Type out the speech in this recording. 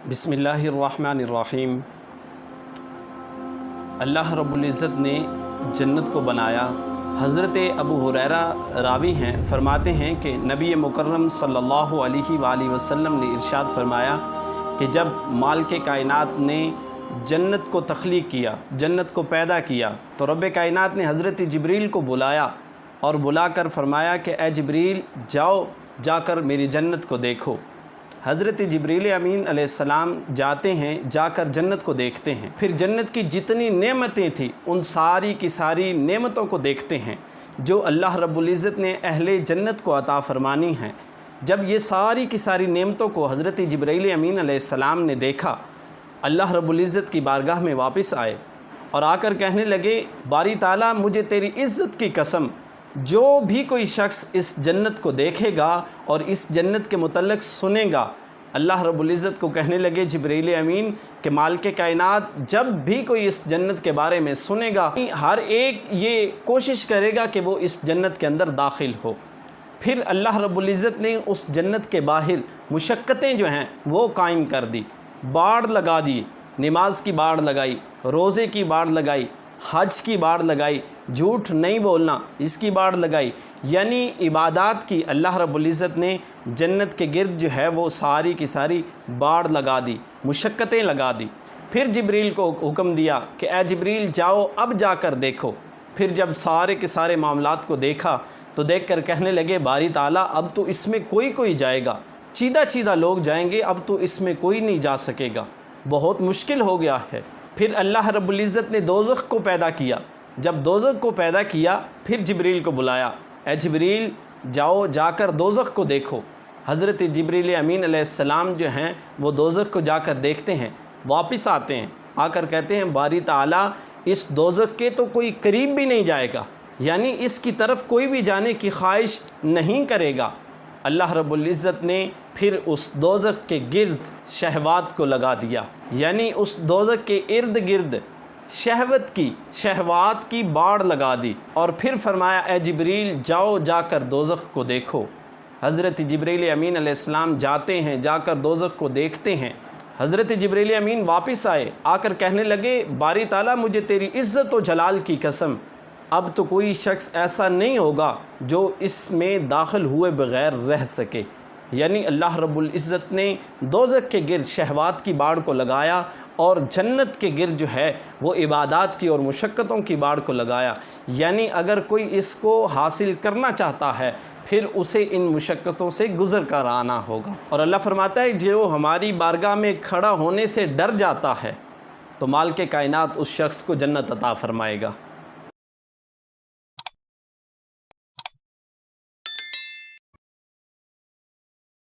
बिस्मिल्लाहिर्रहमानिर्रहीम। अल्लाह रब्बुल इज़्ज़त ने जन्नत को बनाया। हज़रत अबू हुरैरा रावी हैं, फरमाते हैं कि नबी मुकर्रम सल्लल्लाहु अलैहि वसल्लम ने इरशाद फरमाया कि जब मालिक कायनात ने जन्नत को तख्लीक किया, जन्नत को पैदा किया, तो रब्ब कायनात ने हज़रत जिब्रील को बुलाया और बुलाकर फरमाया कि ए जिब्रील जाओ, जाकर मेरी जन्नत को देखो। हज़रत जिब्रील अमीन अलैहिस्सलाम जाते हैं, जाकर जन्नत को देखते हैं। फिर जन्नत की जितनी नेमतें थी उन सारी की सारी नेमतों को देखते हैं जो अल्लाह रब्बुल इज़्ज़त ने अहले जन्नत को अता फ़रमानी हैं। जब ये सारी की सारी नेमतों को हज़रत जिब्रील अमीन अलैहिस्सलाम ने देखा, अल्लाह रब्बुल इज़्ज़त की बारगाह में वापस आए और आकर कहने लगे, बारी ताला मुझे तेरी इज़्ज़त की कसम, जो भी कोई शख्स इस जन्नत को देखेगा और इस जन्नत के मुतल्लिक़ सुनेगा। अल्लाह रब्बुल इज़्ज़त को कहने लगे जिब्रील अमीन के मालिक कायनात जब भी कोई इस जन्नत के बारे में सुनेगा, हर एक ये कोशिश करेगा कि वो इस जन्नत के अंदर दाखिल हो। फिर अल्लाह रब्बुल इज़्ज़त ने उस जन्नत के बाहर मुशक्क़तें जो हैं वो कायम कर दी, बाड़ लगा दी, नमाज की बाड़ लगाई, रोज़े की बाड़ लगाई, हज की बाड़ लगाई, झूठ नहीं बोलना इसकी बाड़ लगाई, यानी इबादत की अल्लाह रब्बुल इज़्ज़त ने जन्नत के गिर्द जो है वो सारी की सारी बाड़ लगा दी, मुशक्क़तें लगा दी। फिर जिब्रील को हुक्म दिया कि ए जिब्रील जाओ, अब जाकर देखो। फिर जब सारे के सारे मामलात को देखा तो देखकर कहने लगे, बारी ताला अब तो इसमें कोई जाएगा, चीदा लोग जाएंगे, अब तो इसमें कोई नहीं जा सकेगा, बहुत मुश्किल हो गया है। फिर अल्लाह रब्बुल इज़्ज़त ने दोज़ख को पैदा किया। जब दोज़ख को पैदा किया फिर जिब्रील को बुलाया, ए जिब्रील जाओ, जाकर दोज़ख को देखो। हज़रत जिब्रील अमीन अलैहिस्सलाम जो हैं वो दोज़ख को जाकर देखते हैं, वापस आते हैं, आकर कहते हैं, बारी ताला इस दोज़ख के तो कोई करीब भी नहीं जाएगा, यानी इसकी तरफ कोई भी जाने की ख्वाहिश नहीं करेगा। अल्लाह रब्बुल इज़्ज़त ने फिर उस दोज़ख के गिर्द शहवात को लगा दिया, यानी उस दोज़ख के इर्द गिर्द शहवात की बाड़ लगा दी। और फिर फरमाया, ए जिब्रील जाओ, जाकर दोज़ख को देखो। हज़रत जिब्रील अमीन अलैहिस्सलाम जाते हैं, जाकर दोज़ख को देखते हैं। हज़रत जिब्रील अमीन वापस आए, आकर कहने लगे, बारी ताला मुझे तेरी इज़्ज़त व जलाल की कसम, अब तो कोई शख्स ऐसा नहीं होगा जो इसमें दाखिल हुए बग़ैर रह सके। यानी अल्लाह रब्बुल इज़्ज़त ने दोज़ख के गिर्द शहवात की बाड़ को लगाया और जन्नत के गिर्द जो है वो इबादत की और मुशक्क़तों की बाड़ को लगाया। यानी अगर कोई इसको हासिल करना चाहता है फिर उसे इन मुशक्क़तों से गुज़र कर आना होगा। और अल्लाह फरमाता है, जो हमारी बारगाह में खड़ा होने से डर जाता है तो मालिक कायनात उस शख्स को जन्नत अता फ़रमाएगा।